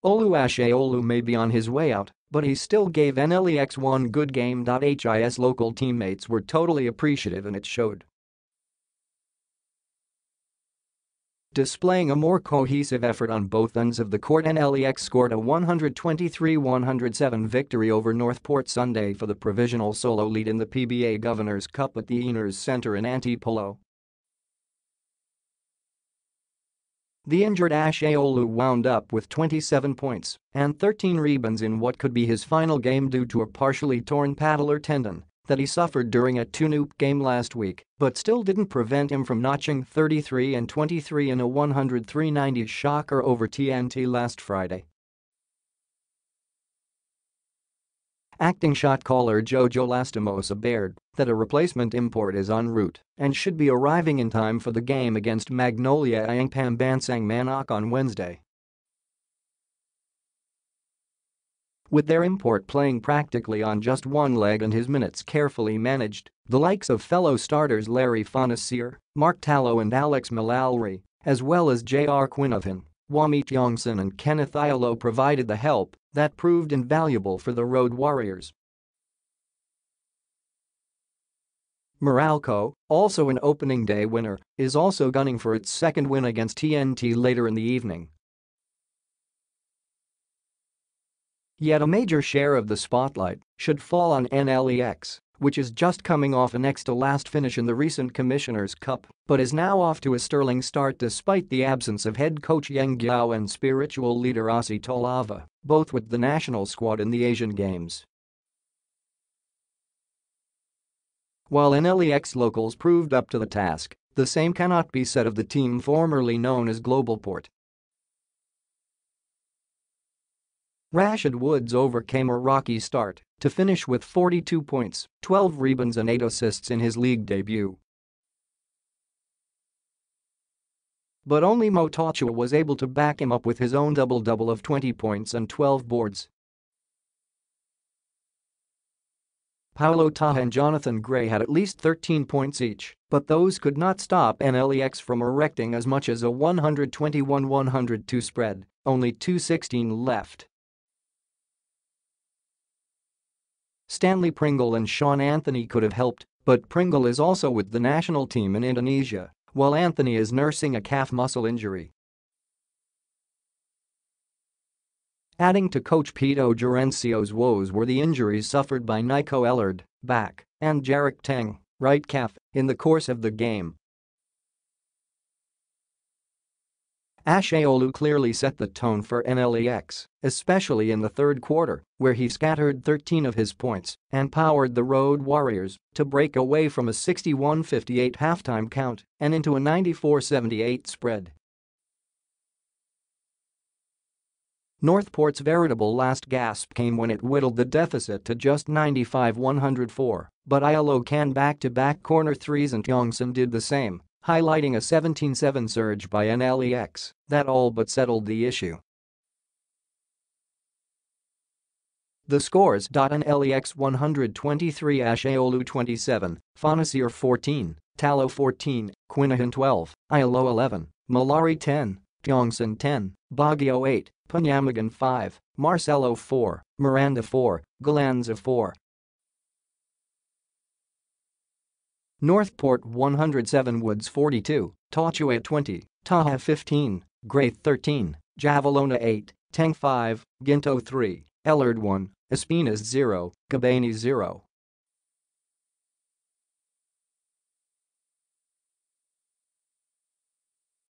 OLU Ashaolu may be on his way out, but he still gave NLEX one good game. His local teammates were totally appreciative and it showed. Displaying a more cohesive effort on both ends of the court, NLEX scored a 123-107 victory over Northport Sunday for the provisional solo lead in the PBA Governors Cup at the Ynares Center in Antipolo. The injured Ashaolu wound up with 27 points and 13 rebounds in what could be his final game due to a partially torn patellar tendon that he suffered during a tuneup game last week, but still didn't prevent him from notching 33 and 23 in a 103-90 shocker over TNT last Friday. Acting shot caller Jojo Lastimosa bared that a replacement import is en route and should be arriving in time for the game against Magnolia Ang Pambansang Manok on Wednesday. With their import playing practically on just one leg and his minutes carefully managed, the likes of fellow starters Larry Fonacier, Tallo and Alex Malalri, as well as JR Quinahan, Juami Tiongson and Kenneth Ighalo provided the help that proved invaluable for the Road Warriors. Meralco, also an opening day winner, is also gunning for its second win against TNT later in the evening. Yet a major share of the spotlight should fall on NLEX, which is just coming off a next-to-last finish in the recent Commissioners' Cup, but is now off to a sterling start despite the absence of head coach Ighalo and spiritual leader Aussie Tolava, both with the national squad in the Asian Games. While NLEX locals proved up to the task, the same cannot be said of the team formerly known as Globalport. Rashid Woods overcame a rocky start to finish with 42 points, 12 rebounds and 8 assists in his league debut. But only Motochua was able to back him up with his own double-double of 20 points and 12 boards. Paolo Taha and Jonathan Gray had at least 13 points each, but those could not stop NLEX from erecting as much as a 121-102 spread, only 2:16 left. Stanley Pringle and Sean Anthony could have helped, but Pringle is also with the national team in Indonesia, while Anthony is nursing a calf muscle injury. Adding to Coach Pito Gerencio's woes were the injuries suffered by Nico Ellard, back, and Jarek Teng, right calf, in the course of the game. Ashaolu clearly set the tone for NLEX, especially in the third quarter, where he scattered 13 of his points and powered the Road Warriors to break away from a 61-58 halftime count and into a 94-78 spread. Northport's veritable last gasp came when it whittled the deficit to just 95-104, but Ighalo canned back-to-back corner threes and Tiongson did the same, highlighting a 17-7 surge by NLEX that all but settled the issue. The scores: NLEX 123, Ashaolu 27, Fonacier 14, Tallo 14, Quinahan 12, Ighalo 11, Malalri 10, Tiongson 10, Baguio 8, Panyamagan 5, Marcelo 4, Miranda 4, Galanza 4. Northport 107, Woods 42, Tochua 20, Taha 15, Gray 13, Javelona 8, Teng 5, Ginto 3, Ellard 1, Espinas 0, Cabani 0.